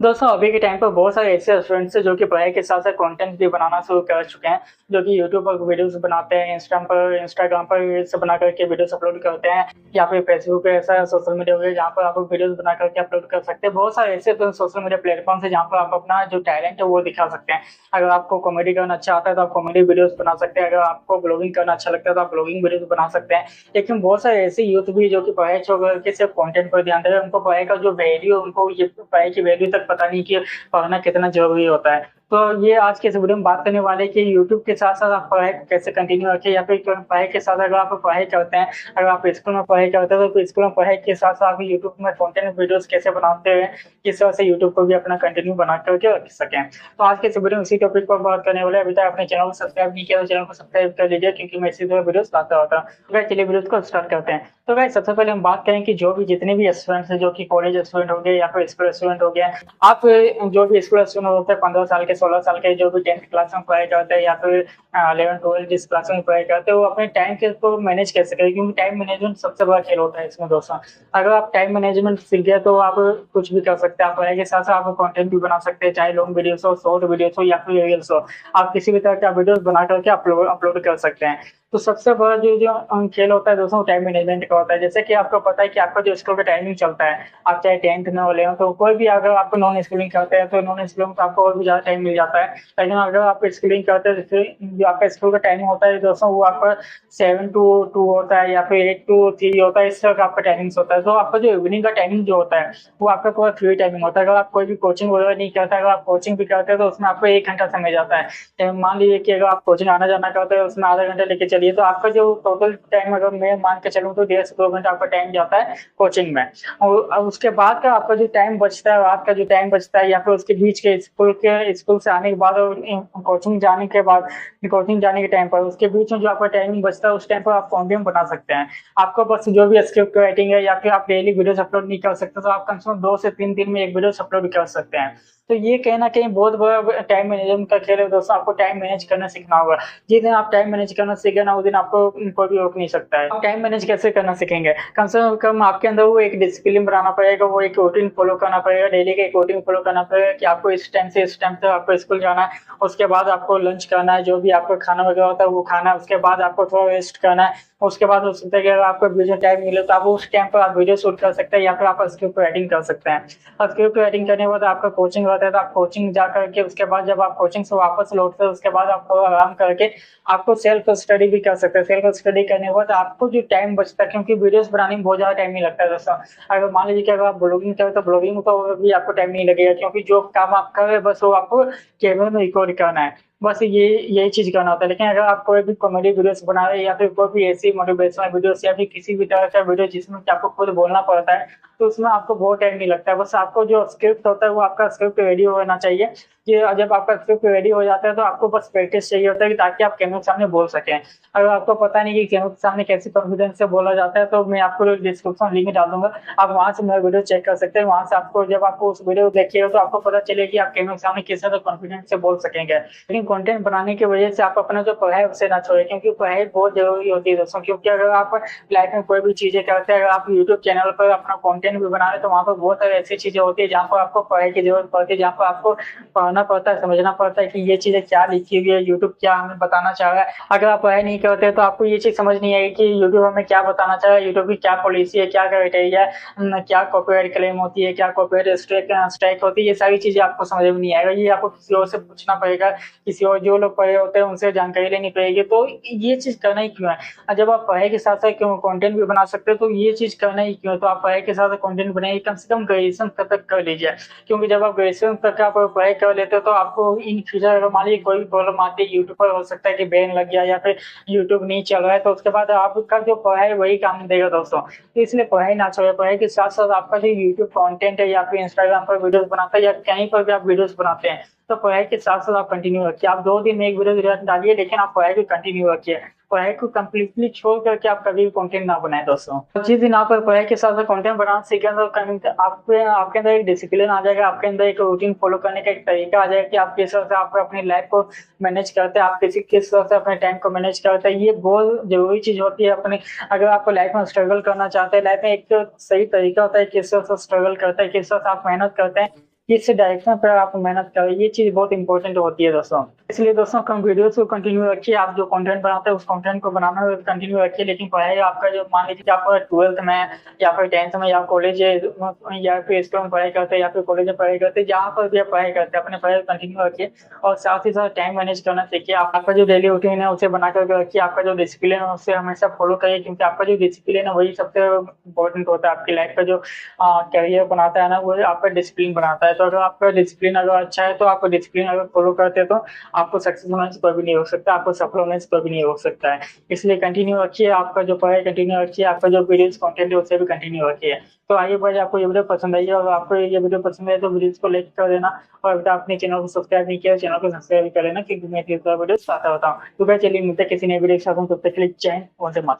दोस्तों अभी के टाइम पर बहुत सारे ऐसे स्टूडेंट्स हैं जो कि पढ़ाई के साथ-साथ कंटेंट भी बनाना शुरू कर चुके हैं, जो कि यूट्यूब पर वीडियोज़ बनाते हैं, इंस्टाग्राम पर रील्स बना कर के वीडियोज़ अपलोड करते हैं या फिर फेसबुक पे ऐसा सोशल मीडिया हो गया जहाँ पर आप वीडियोज़ बना कर के अपलोड कर सकते हैं। बहुत सारे ऐसे तो सोशल मीडिया प्लेटफ़ॉर्म्स हैं जहाँ पर आप अपना जो टैलेंट है वो दिखा सकते हैं। अगर आपको कॉमेडी करना अच्छा आता है तो आप कॉमेडी वीडियोज़ बना सकते हैं, अगर आपको ब्लॉगिंग करना अच्छा लगता है तो आप ब्लॉगिंग वीडियोज़ बना सकते हैं। लेकिन बहुत सारे ऐसे यूथ भी जो कि पढ़ाई छोड़ कर के सिर्फ़ कंटेंट पर ध्यान दे रहे हैं, उनको पढ़ाई का जो वैल्यू उनको ये पढ़ाई की वैल्यू तक पता नहीं कि पढ़ना कितना ज़रूरी होता है। तो ये आज के इस वीडियो में बात करने वाले हैं कि यूट्यूब के साथ-साथ आप पढ़ाई को कैसे कंटिन्यू रखें या फिर पढ़ाई के साथ अगर आप पढ़ाई करते हैं, अगर आप स्कूल में पढ़ाई करते हैं, तो स्कूल में पढ़ाई के साथ-साथ आप यूट्यूब में कंटेंट वीडियोज़ कैसे बनाते हैं, किस तरह से यूट्यूब को भी अपना कंटिन्यू बना कर के रख सकें। तो आज के इस वीडियो में इसी टॉपिक पर बात करने वाले हैं। अभी तक आपने चैनल को सब्सक्राइब नहीं किया तो चैनल को सब्सक्राइब कर लीजिए क्योंकि मैं इसी तरह वीडियोज़ लाता रहता हूँ। तो गाइस चलिए वीडियोज़ को स्टार्ट करते हैं। तो गाइस सबसे पहले हम बात करें कि जो भी जितने भी स्टूडेंट्स हैं जो कि कॉलेज स्टूडेंट हो गए या फिर स्कूल स्टूडेंट हो गए, आप जो भी स्कूल स्टूडेंट होते हैं 15 साल के 16 साल के जो भी 10th क्लास में पढ़ाई करते हैं या फिर 11-12 जिस क्लास में पढ़ाई करते हैं वो अपने टाइम के को मैनेज कैसे करें, क्योंकि टाइम मैनेजमेंट सबसे बड़ा खेल होता है इसमें दोस्तों। अगर आप टाइम मैनेजमेंट सीख गए तो आप कुछ भी कर सकते हैं। आप पढ़ाई के साथ साथ आप कंटेंट भी बना सकते हैं, चाहे लॉन्ग वीडियोस हो, शॉर्ट वीडियोस हो या फिर रील्स हो। आप किसी भी तरह का वीडियोस बना करके अपलोड अपलोड कर सकते हैं। तो सबसे बड़ा जो जो खेल होता है दोस्तों टाइम मैनेजमेंट का होता है। जैसे कि आपको पता है कि आपका जो स्कूल का टाइमिंग चलता है, आप चाहे 10th में हो 11th तो कोई भी अगर आपको नॉन स्कूलिंग करते हैं तो नॉन स्कूलिंग में आपको और भी ज़्यादा टाइम मिल जाता है। लेकिन अगर आप स्कूलिंग करते हैं जैसे जो आपका स्कूल का टाइमिंग होता है दोस्तों वो आपका 7 to 2 होता है या फिर 8 to 3 होता है, इस तरह का आपका टाइमिंग्स होता है। तो आपका जो इवनिंग का टाइमिंग जो होता है वो आपका पूरा फ्री टाइमिंग होता है। अगर आप कोई भी कोचिंग वगैरह नहीं करते, अगर आप कोचिंग भी करते हैं तो उसमें आपको 1 घंटा समय जाता है। मान लीजिए कि अगर आप कोचिंग आना जाना करते हैं उसमें आधा घंटा लेके चलिए, तो आपका जो टोटल टाइम अगर मैं मान के चलूँ तो 1.5 से 2 घंटा आपका टाइम जाता है कोचिंग में। और अब उसके बाद का आपका जो टाइम बचता है, रात का जो टाइम बचता है या फिर उसके बीच के स्कूल से आने के बाद और कोचिंग जाने के बाद, कोचिंग जाने के टाइम पर उसके बीच में जो आपका टाइमिंग बचता है उस टाइम पर आप कंटेंट बना सकते हैं। आपको बस जो भी स्क्रिप्ट राइटिंग है या फिर आप डेली वीडियोस अपलोड नहीं कर सकते तो आप कम से कम 2 से 3 दिन में एक वीडियोस अपलोड कर सकते हैं। तो ये कहीं न कहीं बहुत बड़ा टाइम मैनेजमेंट का खेल है दोस्तों। आपको टाइम मैनेज करना सीखना होगा। जिस दिन आप टाइम मैनेज करना सीखे ना उस दिन आपको कोई भी रोक नहीं सकता है। आप टाइम मैनेज कैसे करना सीखेंगे? कम से कम आपके अंदर वो एक डिसिप्लिन बनाना पड़ेगा, वो एक रूटीन फॉलो करना पड़ेगा, डेली का एक रूटीन फॉलो करना पड़ेगा कि आपको इस टाइम से इस टाइम तक आपको स्कूल जाना है। उसके बाद आपको लंच करना है, जो भी आपको खाना वगैरह होता है वो खाना है। उसके बाद आपको थोड़ा रेस्ट करना है। उसके बाद हो सकता है कि अगर आपको बीच में टाइम मिले तो आप उस टाइम पर आप वीडियो शूट कर सकते हैं या फिर आप स्क्रिप्ट राइटिंग कर सकते हैं। और स्क्रिप्ट राइटिंग करने के बाद आपका कोचिंग होता है तो आप कोचिंग जा करके उसके बाद जब आप कोचिंग से वापस लौटते हैं उसके बाद आपको आराम करके आपको सेल्फ स्टडी भी कर सकते हैं। सेल्फ स्टडी करने के बाद आपको जो टाइम बचता है, क्योंकि वीडियोस बनाने में बहुत ज़्यादा टाइम नहीं लगता है दोस्तों। अगर मान लीजिए कि अगर आप ब्लॉगिंग करें तो ब्लॉगिंग में तो भी आपको टाइम नहीं लगेगा, क्योंकि जो काम आप कर रहे हैं बस वो आपको कैमरे में रिकॉर्ड करना है। बस यही चीज़ करना होता है। लेकिन अगर आप कोई भी कॉमेडी वीडियोस बना रहे हैं या फिर कोई भी ऐसी मोटिवेशनल वीडियोस या फिर किसी भी तरह का वीडियो जिसमें कि आपको खुद बोलना पड़ता है, तो उसमें आपको बहुत टाइम नहीं लगता है। बस आपको जो स्क्रिप्ट होता है वो आपका स्क्रिप्ट रेडी होना चाहिए। कि जब आपका स्क्रिप्ट रेडी हो जाता है तो आपको बस प्रैक्टिस चाहिए होता है कि ताकि आप कैमरे के सामने बोल सकें। अगर आपको पता नहीं कि कैमरे के सामने कैसे कॉन्फिडेंस से बोला जाता है तो मैं आपको डिस्क्रिप्शन लिंक डाल दूँगा। आप वहाँ से मेरा वीडियो चेक कर सकते हैं। वहाँ से आपको जब आपको उस वीडियो को देखिएगा तो आपको पता चलेगा कि आप कैमरे के सामने किस तरह कॉन्फिडेंस से बोल सकेंगे। लेकिन कंटेंट बनाने की वजह से आप अपना जो पढ़ाई है उसे ना छोड़ें, क्योंकि पढ़ाई बहुत ज़रूरी होती है दोस्तों। क्योंकि अगर आप लाइफ में कोई भी चीज़ें करते हैं, अगर आप यूट्यूब चैनल पर अपना कंटेंट भी बना रहे हैं तो वहाँ पर बहुत सारी ऐसी चीज़ें होती है जहाँ पर आपको पढ़ाई की ज़रूरत पड़ती है, जहाँ पर आपको पढ़ना पड़ता है, समझना पड़ता है कि ये चीज़ें क्या लिखी हुई है, यूट्यूब क्या हमें बताना चाह रहा है। अगर आप पढ़ाई नहीं करते तो आपको ये चीज़ समझ नहीं आएगी कि यूट्यूब हमें क्या बताना चाह रहा है, यूट्यूब की क्या पॉलिसी है, क्या क्राइटेरिया है, क्या कॉपीराइट क्लेम होती है, क्या कॉपीराइट स्ट्राइक होती है, ये सारी चीज़ें आपको समझ में नहीं आएगा। ये आपको किसी और से पूछना पड़ेगा, किसी और जो लोग पढ़े होते हैं उनसे जानकारी लेनी पड़ेगी। तो ये चीज़ करना ही क्यों है? जब आप पढ़ाई के साथ-साथ क्यों कंटेंट भी बना सकते हो तो ये चीज़ करना ही क्यों है? तो आप पढ़ाई के साथ कंटेंट बनाइए, कम से कम ग्रेजुएशन तक कर लीजिए। क्योंकि जब आप ग्रेजुएशन तक आप पढ़ाई कर लेते हो तो आपको इन फ्यूचर अगर मान लीजिए कोई भी प्रॉब्लम आती है, यूट्यूब पर हो सकता है कि बैन लग गया या फिर यूट्यूब नहीं चल रहा है, तो उसके बाद आपका जो पढ़ाई है वही काम देगा दोस्तों। तो इसलिए पढ़ाई ना छोड़ें। पढ़ाई के साथ-साथ आपका जो यूट्यूब कंटेंट है या फिर इंस्टाग्राम पर वीडियोज़ बनाते हैं या कहीं पर भी आप वीडियोज़ बनाते हैं, तो पढ़ाई के साथ-साथ आप कंटिन्यू रखिए। आप 2 दिन में 1 वीडियो डालिए, लेकिन आप पढ़ाई को कंटिन्यू रखिए। पढ़ाई को कंप्लीटली छोड़ करके आप कभी भी कंटेंट ना बनाएं दोस्तों। जिस दिन आप पढ़ाई के साथ साथ कंटेंट बनाना सीखें तो आपके अंदर एक डिसिप्लिन आ जाएगा, आपके अंदर एक रूटीन फॉलो करने का एक तरीका आ जाएगा कि आप किस तरह से आप अपनी लाइफ को मैनेज करते हैं, आप किस तरह से अपने टाइम को मैनेज करते हैं। ये बहुत जरूरी चीज होती है अपने। अगर आपको लाइफ में स्ट्रगल करना चाहते हैं, लाइफ में एक सही तरीका होता है किस तरह से स्ट्रगल करते हैं, किस तरह से आप मेहनत करते हैं, किस डायरेक्शन पर आप मेहनत करें, ये चीज़ बहुत इंपॉर्टेंट होती है दोस्तों। इसलिए दोस्तों कम वीडियोस को कंटिन्यू रखिए, आप जो कंटेंट बनाते हैं उस कंटेंट को बनाना कंटिन्यू रखिए, लेकिन पढ़ाई आपका जो मान लीजिए कि आप 12th में या फिर 10th में या कॉलेज या फिर स्कूल में पढ़ाई करते हैं या फिर कॉलेज में पढ़ाई करते हैं, जहाँ पर भी आप पढ़ाई करते हैं अपने पढ़ाई कंटिन्यू रखिए और साथ ही साथ टाइम मैनेज करना सीखिए। आपका जो डेली रूटीन है उसे बना करके रखिए, आपका जो डिसिप्लिन है उसे हमेशा फॉलो करिए, क्योंकि आपका जो डिसिप्लिन है वही सबसे इंपॉर्टेंट होता है आपकी लाइफ का जो करियर बनाता है ना, वो आपका डिसिप्लिन बनाता है। तो अगर आपका डिसिप्लिन अगर अच्छा है तो आपको डिसिप्लिन अगर फॉलो करते हैं तो आपको सक्सेस होने से कोई भी नहीं रोक सकता, आपको सफल होने से कोई भी नहीं रोक सकता है। इसलिए कंटिन्यू रखिए, आपका जो पढ़ाई कंटिन्यू रखिए, आपका जो वीडियोस कंटेंट है उसे भी कंटिन्यू रखिए। तो आइए भाई, आपको ये वीडियो पसंद आई है और आपको ये वीडियो पसंद है तो वीडियोस को लाइक कर देना, और अगर आपने चैनल को सब्सक्राइब नहीं किया चैनल को सब्सक्राइब कर लेना, क्योंकि मैं वीडियो आता हूँ। तो भाई चलिए मिलते हैं किसी नए वीडियो के साथ, तब तक के लिए जय हिंद, वंदे मातरम।